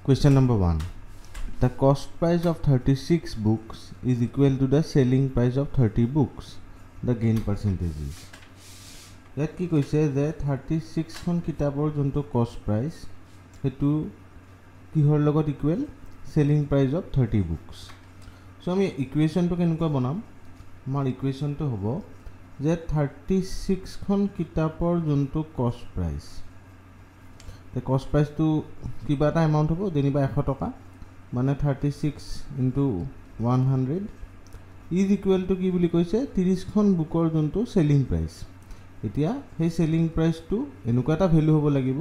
Question number 1. The cost price of 36 books is equal to the selling price of 30 books. The gain percentage is. Yet ki koise je 36 kon kitabor jonto cost price hetu kihor logot equal selling price of 30 books. So ami equation to kenuka banam mar equation to hobo je 36 kon kitabor jonto cost price. The cost price to kiba ta amount hobo deniba 100 taka মানে 36 into 100 is equal to কি বুলি কৈছে 30 খন বুকৰ জন্তু selling price এতিয়া সেই selling price two এনুকা এটা ভ্যালু হ'ব লাগিব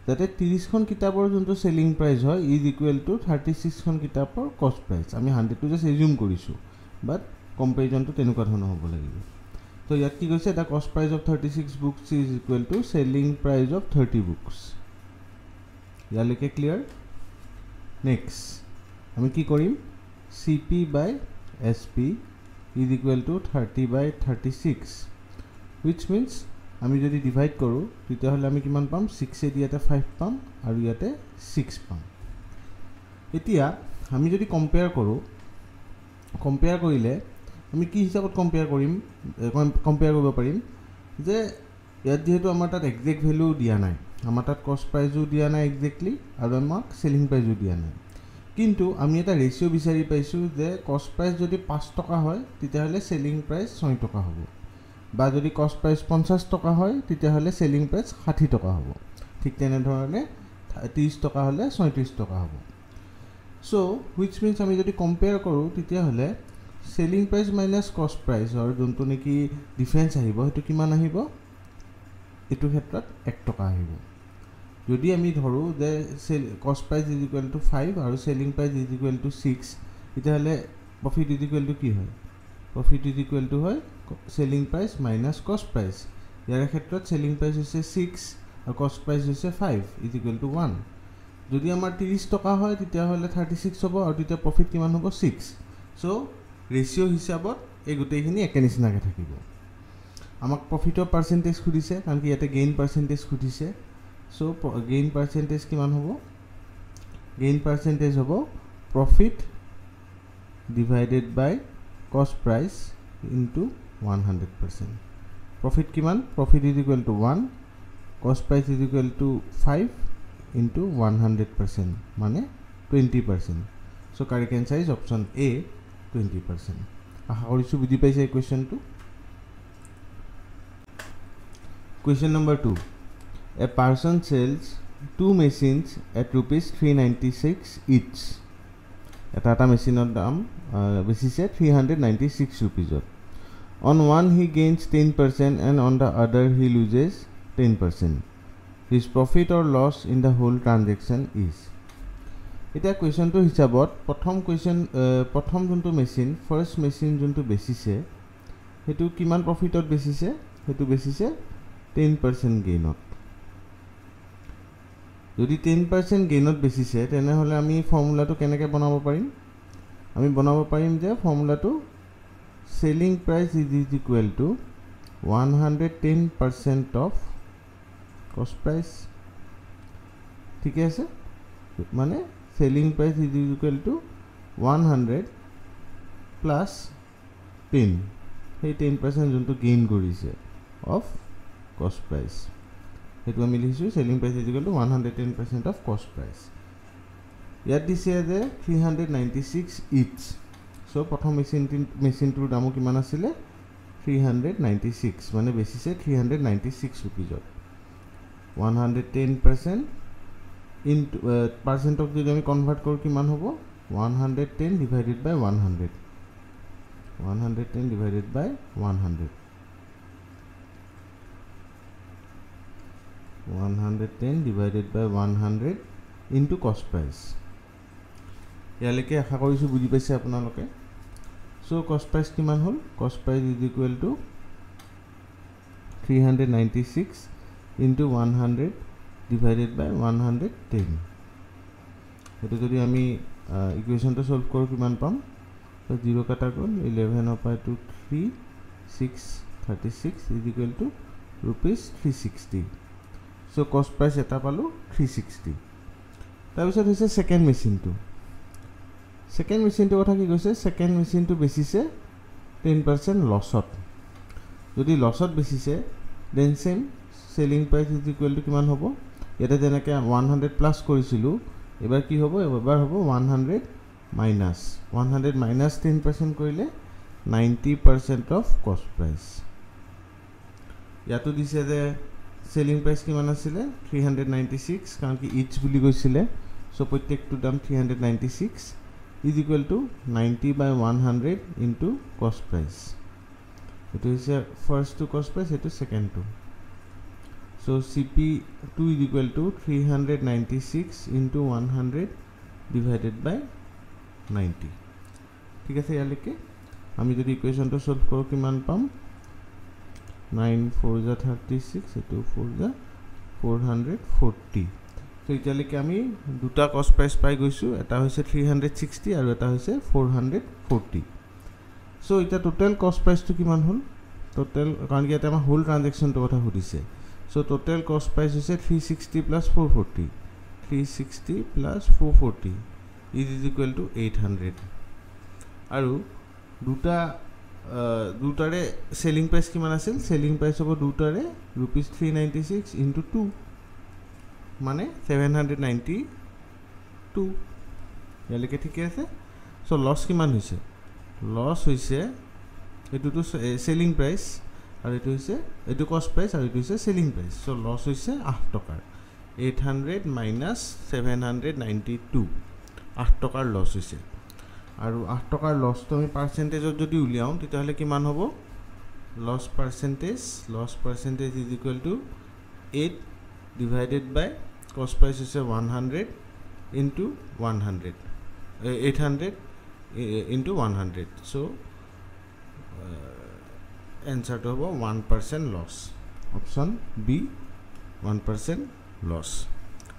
যাতে 30 খন কিতাপৰ জন্তু সেলিং প্ৰাইস হয় is equal to 36 খন কিতাপৰ কস্ট প্ৰাইস আমি 100 টু জাস্ট এজিউম কৰিছো বাট কম্পেৰিজন টু তেনুকা ধৰণৰ হ'ব লাগিব তো ইয়াত কি কৈছে দা কস্ট price of 36 books is equal to selling price of 30 books ইয়ালৈকে ক্লিয়াৰ নেক্সট আমি কি কৰিম CP by SP is equal to 30 by 36 which means আমি যদি ডিভাইড কৰো তেতিয়া হলে আমি কিমান পাম 6 এ দিয়াতে 5 পাম আৰু ইয়াতে 6 পাম এতিয়া আমি যদি কম্পেয়াৰ কৰিলে আমি কি হিচাপত কম্পেয়াৰ কৰিব পাৰিম যে ইয়াত যেহেতু আমাৰ তাত এক্সাক্ট ভ্যালু দিয়া নাই আমাৰ তাত কস্ট প্ৰাইসও দিয়া নাই এক্সাক্টলি আৰু আমাক সেলিং প্ৰাইসও দিয়া নাই কিন্তু আমি এটা ৰেশিও বিচাৰি পাইছো যে কস্ট প্ৰাইস যদি 5 টকা হয় তেতিয়া হলে সেলিং প্ৰাইস 6 টকা হ'ব বা যদি কস্ট প্ৰাইস 50 টকা হয় তেতিয়া হলে সেলিং প্ৰাইস 60 টকা হ'ব ঠিক তেনে ধৰণে 30 টকা হলে 37 টকা হ'ব সো which means আমি যদি কম্পেয়াৰ কৰো তেতিয়া হলে সেলিং প্ৰাইস মাইনাস কস্ট প্ৰাইস আৰু যোনটো নেকি ডিফাৰেন্স আহিব হেতু কিমান আহিব এটো ক্ষেত্ৰত 1 টকা আহিব যদি আমি ধৰো যে কস্ট প্ৰাইস ইজ ইকুৱেল টু 5 আৰু selling price is equal two 6 এটা হলে প্ৰফিট ইজ ইকুৱেল টু কি হয় প্ৰফিট ইজ ইকুৱেল টু হয় সেলিং প্ৰাইস মাইনাস কস্ট প্ৰাইস ইয়াৰ ক্ষেত্ৰত সেলিং প্ৰাইস হৈছে 6 আৰু কস্ট প্ৰাইস হৈছে 5 ইজ ইকুৱেল টু 1 যদি আমাৰ 30 টকা হয় তেতিয়া হলে 36 হ'ব আৰু তেতিয়া প্ৰফিট কিমান হ'ব 6 সো ৰেশিও হিচাপত এই গুটেইখিনি একে নিচিনাকে থাকিব আমাক প্ৰফিটৰ পাৰ্সেন্টেজ খুদিছে কাৰণ কি ইয়াতে গেইন পাৰ্সেন্টেজ খুদিছে So gain percentage kiman hobo gain percentage hobo profit divided by cost price into 100% profit kiman profit is equal to 1 cost price is equal to 5 into 100% mane 20% so correct answer is option A 20% aha korisu bujhi paise question to question number 2 A person sells 2 machines at rupees 396 each. Eta machine dam basis 396 rupees. On one he gains 10% and on the other he loses 10%. His profit or loss in the whole transaction is. Eta question to hisabot prothom jonto machine first machine jonto basis hetu kiman profit or basis hetu basis 10% gain out. যদি 10% গেইনত বেছিছে তেনে হলে আমি ফর্মুলাটো কেনেকৈ বনাব পাৰিম আমি বনাব পাৰিম যে ফৰ্মুলাটো selling price is equal to 110% of cost price ঠিক আছে মানে selling price is equal to 100 plus 10 সেই 10% যোনটো গেইন কৰিছে অফ কস্ট প্ৰাইস হেতু আমি লিখিছো selling price is equal to 110% of cost price ইয়াত দিছে যে 396 ইচ সো প্ৰথম মেচিনটোৰ দাম কিমান আছিল 396 মানে বেছিছে 396 रुपीस 110% ইনটু পার্সেন্ট অফ যদি আমি কনভার্ট কৰো কিমান হ'ব 110 divided by 100 110 divided by 100 110 divided by 100 into cost price ইয়ালৈকে আশা কৰিছো বুজি পাইছে আপোনালোকে সো cost price কিমান হল cost price is equal to 396 into 100 divided by 110 এটো যদি আমি ইকুয়েশনটো সলভ কৰো কিমান পাম তো 0 কাটা গল 11 of 2 3 6 36 is equal to rupees 360 So cost price eta palu 360 তাৰপিছত হৈছে ছেকেণ্ড মেচিনটো কথা কি কৈছে ছেকেণ্ড মেচিনটো বেচিছে 10% লছত যদি লছত বেচিছে then same selling price is equal to কিমান হ'ব ইয়াতে যেনেকৈ 100 প্লাছ কৰিছিলোঁ এবাৰ কি হ'ব এবাৰ হ'ব 100 মাইনাছ 10% কৰিলে 90% অফ কষ্ট প্ৰাইস ইয়াতো দিছে যে সেলিং প্ৰাইস কিমান আছিলে 396 কাৰণ কি ইচ বুলি কৈছিলে সো প্ৰত্যেকটো দাম 396 is equal to 90 by 100 into cost price it is first to cost price it is second to so CP2 is equal to 396 into 100 divided by 90 ঠিক আছে ইয়ালৈকে আমি যদি ইকুয়েশনটো সলভ কৰো কিমান পাম 9 4 जा 36 এটো 4 जा 440 So, इटालिके आमी दुटा कॉस्ट प्राइस पाई गइसु एटा होइसे 360 আৰু এটা होइसे 440 सो इटा टोटल कॉस्ट प्राइस तो किमान होल टोटल কাৰণ কি এটা আমাৰ হোল ট্ৰানজেকশন তো কথা সুধিছে सो टोटल कॉस्ट प्राइस होइसे 360 + 440 360 + 440 इज इक्वल टू 800 আৰু দুটাৰে সেলিং প্ৰাইস কিমান আছিল সেলিং প্ৰাইস হ'ব দুটাৰে ₹396 * 2 মানে 792 ইয়ালৈকে ঠিক আছে সো লস কিমান হৈছে লস হৈছে এটো তো সেলিং প্ৰাইস আৰু এটো হৈছে এটো কষ্ট প্ৰাইস আৰু এটো হৈছে সেলিং প্ৰাইস সো লস হৈছে 8 টকাৰ 800 মাইনাস 792 8 টকাৰ লস হৈছে আৰু 8 টকাৰ লস তো আমি পার্সেন্টেজত যদি উলিয়াও তেতিয়াহলে কিমান হ'ব loss percentage is equal to 8 divided by cost price is 100 into 100 800 into 100 so answer to hobo 1% loss option B 1% loss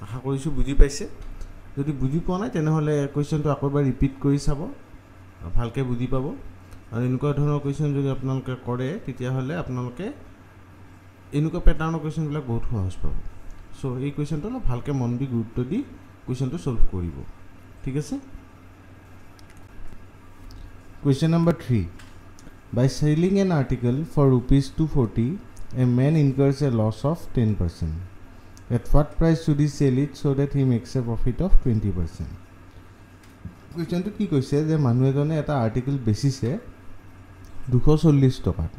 আশা কৰিছো বুজি পাইছে যদি বুজি পোৱা নাই তেনে হলে কোৱেশ্চনটো আকৌবাৰ ৰিপিট কৰি চাব ভালকে বুজি পাব আৰু এনেকুৱা ধৰণৰ কোৱেশ্চন যদি আপোনালোকে কৰে তেতিয়া হলে আপোনালোকে এনেকুৱা প্যাটাৰ্নৰ কোৱেশ্চন বিলাক বহুত সহজ পাব সো এই কোৱেশ্চনটো ভালকে মন দি গুৰুত্ব দি কোৱেশ্চনটো সলভ কৰিব ঠিক আছে Question number 3 By selling an article for ₹240 a man incurs a loss of 10% At what price should he sell it so that he makes a profit of 20% Question to কি কৈছে যে মানুহ এজনে এটা আৰ্টিকেল বেচিছে 240 টকাত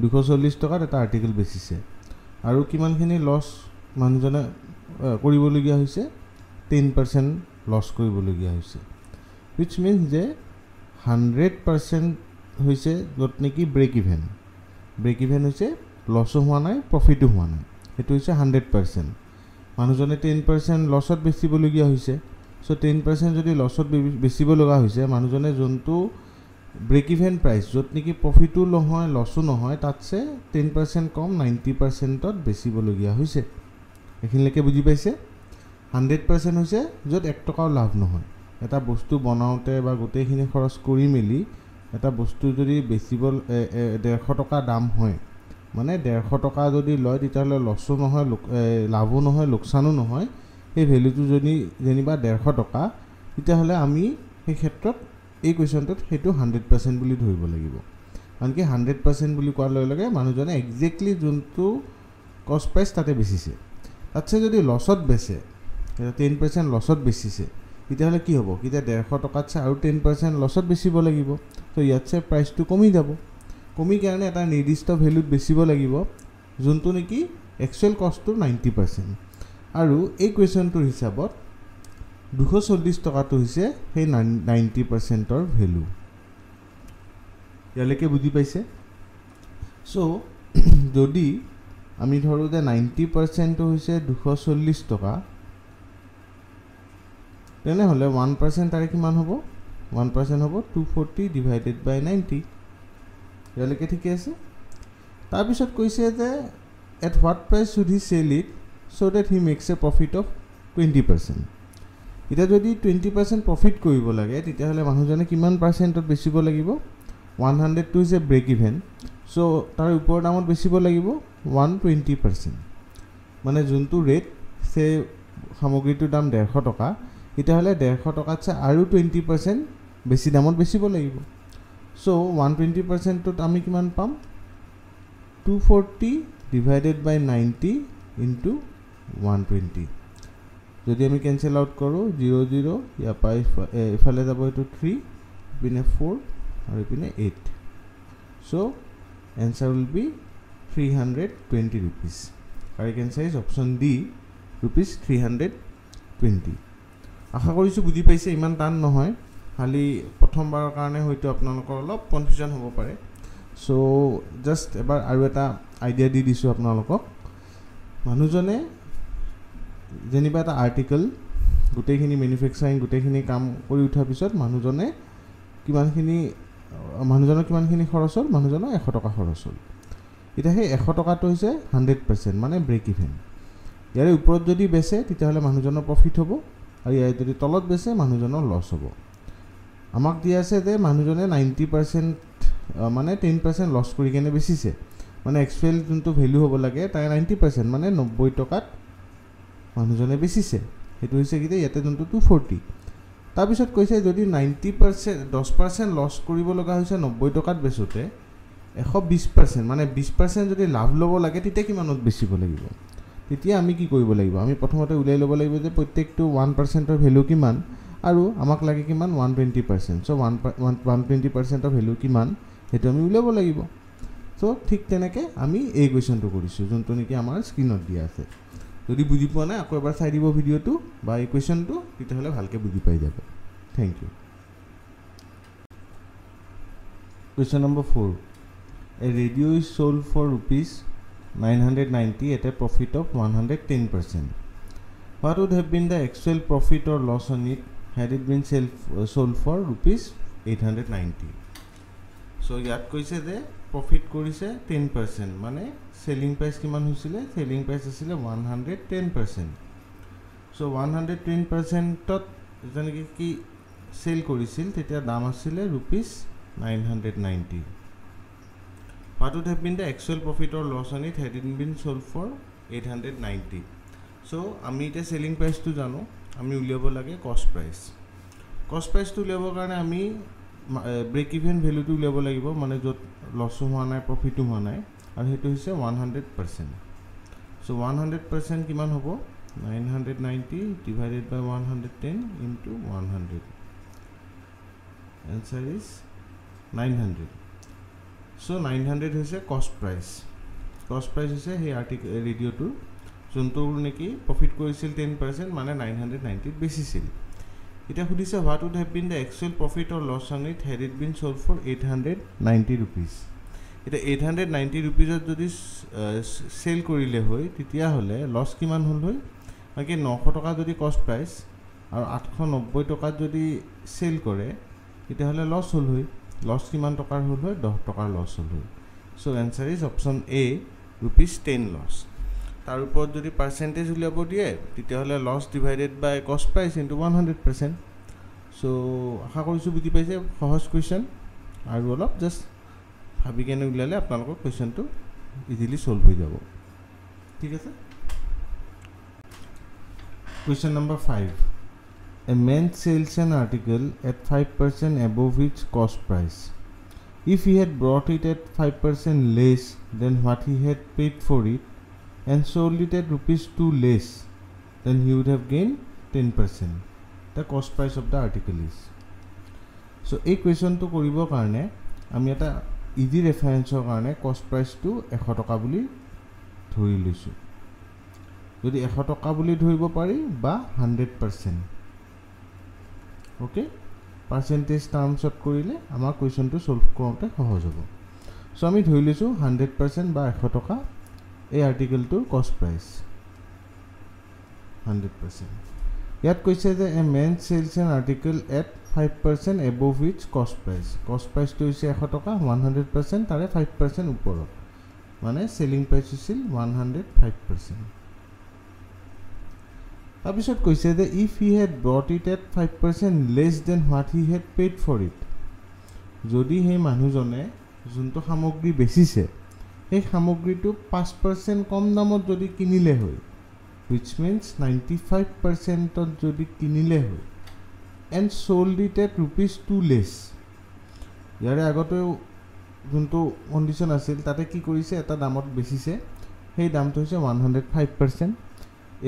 240 টকাত এটা আৰ্টিকেল বেচিছে আৰু কিমানখিনি লস মানুহজনে কৰিবলগীয়া হৈছে 10% লস কৰিবলগীয়া হৈছে which means যে 100% হৈছে যত নেকি ব্ৰেক ইভেন হৈছে লস হোৱা নাই প্ৰফিট হোৱা নাই এটো হৈছে 100% মানুহজনে 10% লসত বেচিবলগীয়া হৈছে সো 10% যদি লসত বেচিব লগা হৈছে মানুহজনে যোনটো ব্ৰেক ইভেন প্ৰাইস যত নেকি প্ৰফিটও নহয় লসও নহয় তাতছে 10% কম 90% তত বেচিবলগীয়া হৈছে এখিনলৈকে বুজি পাইছে 100% হৈছে যত 1 টকাও লাভ নহয় এটা বস্তু বনাওতে বা গোটেইখিনি খৰচ কৰি মেলি এটা বস্তু যদি বেচিব 150 টকা দাম হয় মানে 150 টকা যদি লয় তেতিয়াহলে লসও নহয় লাভও নহয় লোকসানও নহয় এই ভ্যালুটো যদি যেনিবা 150 টকা তেতিয়াহলে আমি এই ক্ষেত্ৰত এই কোৱেশ্চনটোত হেতু 100% বুলি ধৰিব লাগিব কাৰণ কি 100% বুলি কোৱাৰ লগে লগে মানুহজনে এক্স্যাক্টলি যোনটো কষ্ট প্ৰাইস তাতে বেচিছে তাতছে যদি লসত বেচে 10% লসত বেচিছে তেতিয়াহলে কি হ'ব কিটা 150 টকাতছে আৰু 10% লসত বেচিব লাগিব তো ইয়াতছে প্ৰাইসটো কমি যাব কমি কাৰণে এটা নিৰ্দিষ্ট ভ্যালুত বেচিব লাগিব যোনটো নেকি একচুয়াল কষ্টটো 90% আৰু এই কোৱেশ্চনটোৰ হিচাপত 240 টকাটো হৈছে সেই 90% ৰ ভ্যালু ইয়ালৈকে বুজি পাইছে সো যদি আমি ধৰো যে 90% টো হৈছে 240 টকা তেনে হলে 1% তাৰে কিমান হ'ব 1% হ'ব 240 divided by 90 ইয়ালৈকে ঠিক আছে তাৰ পিছত কৈছে যে at what price should he sell it so that he makes a profit of 20% এটা যদি 20% প্রফিট কৰিব লাগে তেতিয়াহলে মানুহজনে কিমান পাৰ্সেন্টত বেচিব লাগিব 100 to is a break even so তাৰ ওপৰ দামত বেচিব লাগিব 120% মানে যোনটো ৰেট সে সামগ্ৰীটোৰ দাম 150 টকা তেতিয়াহ'লে 150 টকাতছে আৰু 20% বেছি দামত বেচিব লাগিব সো 120%ত আমি কিমান পাম 240 ডিভাইডেড বাই 90 ইনটু 120 যদি আমি কেনসেল আউট কৰোঁ 0 0 ইয়াৰ পৰা ইফালে যাব এইটো 3 ইপিনে 4 আৰু ইপিনে 8 so answer will be 320 rupees correct answer is option D rupees 320 আশা কৰিছো বুজি পাইছে ইমান টান নহয় খালি প্ৰথমবাৰৰ কাৰণে হয়তো আপোনালোকৰ অলপ কনফিউজন হ'ব পাৰে সো জাস্ট এবাৰ আৰু এটা আইডিয়া দি দিছো আপোনালোকক মানুহজনে যেনিবা এটা আৰ্টিকল গোটেইখিনি ম্যানুফ্যাকচাৰিং গোটেইখিনি কাম কৰি উঠাৰ পিছত মানুহজনৰ কিমানখিনি খৰচ হ'ল মানুহজনৰ 100 টকা খৰচ হ'ল এটা হে 100 টকাটো হৈছে 100% মানে ব্ৰেক ইভেন ইয়াৰে ওপৰত যদি বেচে তেতিয়াহলে মানুহজনৰ প্ৰফিট হ'ব আৰু ইয়াৰে যদি তলত বেচে মানুহজনৰ লছ হ'ব আমাক দিয়া আছে যে মানুহজনে 90% মানে 10% লছ কৰি কেনে বেচিছে মানে এক্সুৱেল যোনটো ভ্যালু হ'ব লাগে তাই 90% মানে 90 টকাত মানুহজনে বেচিছে হেতু হৈছে কি ইয়াতে যোনটো 240 তাৰ পিছত কৈছে যদি 90% 10% লছ কৰিব লগা হৈছে 90 টকাত বেচোতে 120% মানে 20% যদি লাভ ল'ব লাগে তেতিয়া কিমানত বেচিব লাগিব তেতিয়া আমি কি কৰিব লাগিব আমি প্ৰথমতে উলাই ল'ব লাগিব যে প্ৰত্যেকটো 1% ৰ ভ্যালু কিমান আৰু আমাক লাগে কিমান 120% সো 120% ৰ ভ্যালু কিমান হেতু আমি উলাব লাগিব সো ঠিক তেনেকে আমি এই কোৱেশ্চনটো কৰিছো যোনটো নেকি আমাৰ স্ক্ৰিনত দিয়া আছে যদি বুজি পোৱা নাই আকৌ এবাৰ চাই দিব ভিডিওটো বা এই কোৱেশ্চনটো তেতিয়াহলে ভালকে বুজি পাই যাব thank U Question number 4 A radio is sold for rupees 990 at a profit of 110%. What would have been the actual profit or loss on it had it been sold for rupees 890? So ইয়াত কৈছে যে profit কৰিছে 10% মানে selling price কিমান হৈছিলে selling price আছিল 110%. So 110% তত যেনেকৈ কি সেল কৰিছিল তেতিয়া দাম আছিল rupees 990. What would have been the actual profit or loss on it had it been sold for 890? So আমি এটা selling price to জানো আমি উলিয়াব লাগে cost price to উলিয়াব কাৰণে আমি break even value to উলিয়াব লাগিব মানে যত loss হোৱা নাই profit হোৱা নাই আৰু হেতু হৈছে 100%. So 100% কিমান হ'ব 990 divided by 110 into 100. Answer is 900. So 900 হৈছে cost price হৈছে এই আৰ্টিকেল ৰেডিওটো যোনটো নেকি প্ৰফিট কৰিছিল 10% মানে 990 বেচিছিল এটা খুদিছে what would have been the actual profit or loss on it had it been sold for 890 rupees এটা 890 rupees যদি সেল কৰিলে হয় তেতিয়া হলে লস কিমান হল হয় মানে 900 টকা যদি কষ্ট প্রাইস আৰু 890 টকা যদি সেল কৰে তেতিয়া হলে লস হল হয় লস কিমান টকাৰ হল হয় 10 টকাৰ লস হল হয় so answer is option A rupees 10 loss তাৰ ওপৰত যদি পার্সেন্টেজ উলিয়াব দিয়ে তেতিয়া হলে লস ডিভাইডেড বাই কষ্ট প্রাইস ইনটু 100% সো আশা কৰিছো বুজি পাইছে সহজ কোৱেশ্চন আৰু অলপ জাস্ট ভাবি কেনে উলালে আপোনালোকৰ কোৱেশ্চনটো ইজিলি সলভ হৈ যাব ঠিক আছে Question number 5 A man sells an article at 5% above its cost price. If he had brought it at 5% less than what he had paid for it and sold it at rupees 2 less, then he would have gained 10%. The cost price of the article is. So, a question to koribo karne, ami eta easy reference karne cost price to 100 টকা বুলি ধৰি লৈছো যদি 100 টকা বুলি ধৰিব পাৰি বা 100% ওকে পাৰ্সেন্টেজ টাৰ্মছত কৰিলে আমাৰ কোৱেশ্চনটো সলভ কৰোতে সহজ হ'ব সো আমি ধৰি লৈছো 100% বা 100 টকা এই আৰ্টিকেলটোৰ কষ্ট প্ৰাইস 100% ইয়াত কৈছে যে a man sells an article at 5% above its cost price টো হৈছে 100 টকা 100% তাৰে 5% ওপৰত মানে সেলিং প্ৰাইস আছিল 105% তাৰপিছত কৈছে যে if he had brought it at 5% less than what he had paid for it যদি হে মানুহজনে যোনটো সামগ্ৰী বেচিছে এই সামগ্ৰীটো 5% কম দামত যদি কিনিলে হয় which means 95% যদি কিনিলে হয় and sold it at ₹2 less ইয়াৰে আগতেও যোনটো কণ্ডিশ্যন আছিল তাতে কি কৰিছে এটা দামত বেচিছে সেই দামটো হৈছে 105%।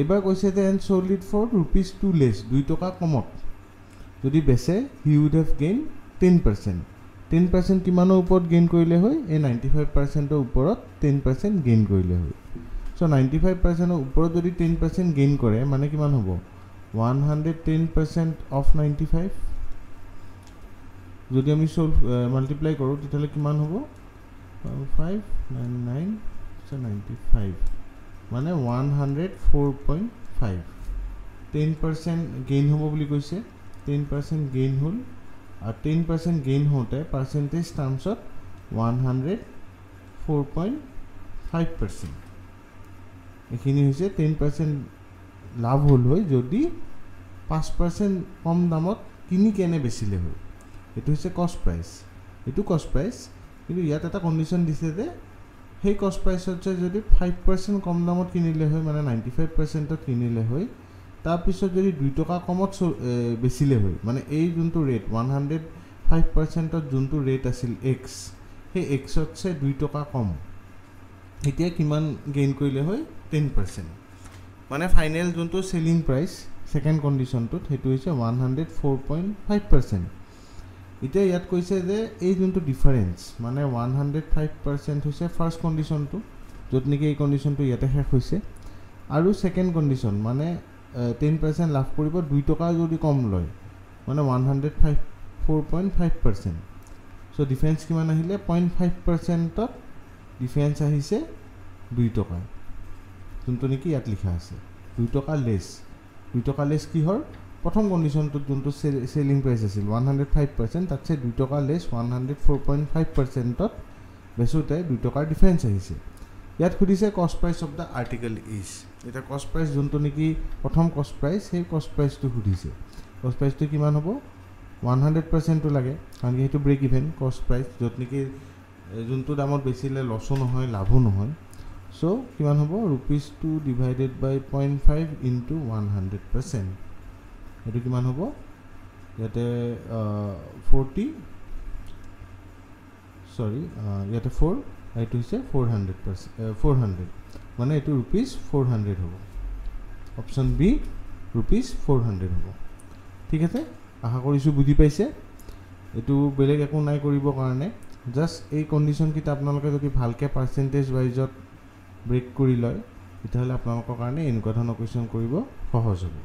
এবাৰ কৈছে যে and sold it for ₹2 less 2 টকা কমত যদি বেচে he would have gained 10%। 10% কিমানৰ ওপৰত গেইন কৰিলে হয় এই 95%ৰ ওপৰত 10% গেইন কৰিলে হয়। সো 95%ৰ ওপৰত যদি 10% গেইন কৰে মানে কিমান হ'ব 110% of 95 যদি আমি মাল্টিপ্লাই কৰোঁ তেতিয়াহ'লে কিমান হ'ব 599 95 মানে 104.5 10% গেইন হ'ব বুলি কৈছে 10% গেইন হ'ল আৰু 10% গেইন হওঁতে পাৰ্চেণ্টেজ টাৰ্মছত 104.5% এইখিনি হৈছে 10% লাভ হ'ল হয় যদি 5% কম দামত কিনি কেনে বেচিলে হয় এইটো হৈছে কষ্ট প্ৰাইচ এইটো কষ্ট প্ৰাইচ কিন্তু ইয়াত এটা কণ্ডিশ্যন দিছে যে সেই কষ্ট প্ৰাইচত যদি 5% কম দামত কিনিলে হয় মানে 95%ত কিনিলে হয় তাৰপিছত যদি 2 টকা কমত বেচিলে হয় মানে এই যোনটো ৰেট 105%ত যোনটো ৰেট আছিল x সেই xতছে 2 টকা কম এতিয়া কিমান গেইন কৰিলে হয় 10% মানে ফাইনেল যোনটো সেলিং প্ৰাইচ সেকেন্ড কণ্ডিশ্যনটোত সেইটো হৈছে 104.5%। এতিয়া ইয়াত কৈছে যে এই যোনটো ডিফাৰেন্স মানে 105% হৈছে ফাৰ্স্ট কণ্ডিশ্যনটো য'ত নেকি এই কণ্ডিশ্যনটো ইয়াতে শেষ হৈছে আৰু সেকেন্ড কণ্ডিশ্যন মানে 10% লাভ কৰিব 2 টকা যদি কম লয় মানে 104.5%। সো ডিফাৰেন্স কিমান আহিলে 0.5%ত ডিফাৰেন্স আহিছে 2 টকা যোনটো নেকি ইয়াত লিখা আছে 2 টকা লেছ 2 টকা লেছ কি হ'ল প্ৰথম কণ্ডিশ্যনটোত যোনটো সেলিং প্ৰাইচ আছিল 105% তাতছে 2 টকা লেছ 104.5%ত বেচোতে 2 টকাৰ ডিফাৰেন্স আহিছে। ইয়াত খুদিছে কষ্ট price of the article is এটা কষ্ট প্ৰাইচ যোনটো নেকি প্ৰথম কষ্ট প্ৰাইচ সেই কষ্ট প্ৰাইচটো খুদিছে কষ্ট প্ৰাইচটো কিমান হ'ব 100%টো লাগে কাৰণ কি সেইটো ব্ৰেক ইভেন কষ্ট প্ৰাইচ য'ত নেকি যোনটো দামত বেচিলে লছো নহয় লাভো নহয়। সো কিমান হ'ব ₹2 ডিভাইডেড বাই 0.5 ইনটু 100%। এইটো কিমান হ'ব ইয়াতে 40 সৰি ইয়াতে 4 এইটো হৈছে 400 মানে এইটো ₹400 হ'ব অপশ্যন বি ₹400 হ'ব। ঠিক আছে আশা কৰিছোঁ বুজি পাইছে এইটো বেলেগ একো নাই কৰিবৰ কাৰণে জাষ্ট এই কণ্ডিশ্যনকেইটা আপোনালোকে যদি ভালকৈ পাৰ্চেণ্টেজ ৱাইজত ব্ৰেক কৰি লয় তেতিয়াহ'লে আপোনালোকৰ কাৰণে এনেকুৱা ধৰণৰ কুৱেশ্যন কৰিব সহজ হ'ব।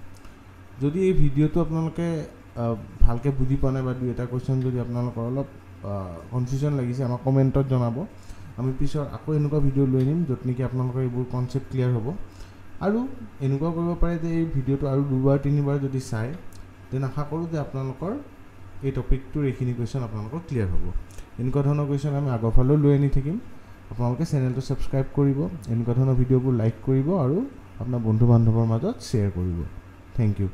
যদি এই ভিডিঅ'টো আপোনালোকে ভালকৈ বুজি পোৱা নাই বা দুই এটা কুৱেশ্যন যদি আপোনালোকৰ অলপ কনফিউজন লাগিছে আমাক কমেণ্টত জনাব আমি পিছত আকৌ এনেকুৱা ভিডিঅ' লৈ আনিম য'ত নেকি আপোনালোকৰ এইবোৰ কনচেপ্ট ক্লিয়াৰ হ'ব আৰু এনেকুৱা কৰিব পাৰে যে এই ভিডিঅ'টো আৰু 2বাৰ 3বাৰ যদি চায় তেনে আশা কৰোঁ যে আপোনালোকৰ এই টপিকটোৰ এইখিনি কুৱেশ্যন আপোনালোকৰ ক্লিয়াৰ হ'ব। এনেকুৱা ধৰণৰ কুৱেশ্যন আমি আগৰ ফালেও লৈ আনি থাকিম আপোনালোকে চেনেলটো ছাবস্ক্ৰাইব কৰিব এনেকুৱা ধৰণৰ ভিডিঅ'বোৰ লাইক কৰিব আৰু আপোনাৰ বন্ধু বান্ধৱৰ মাজত শ্বেয়াৰ কৰিব। Thank U.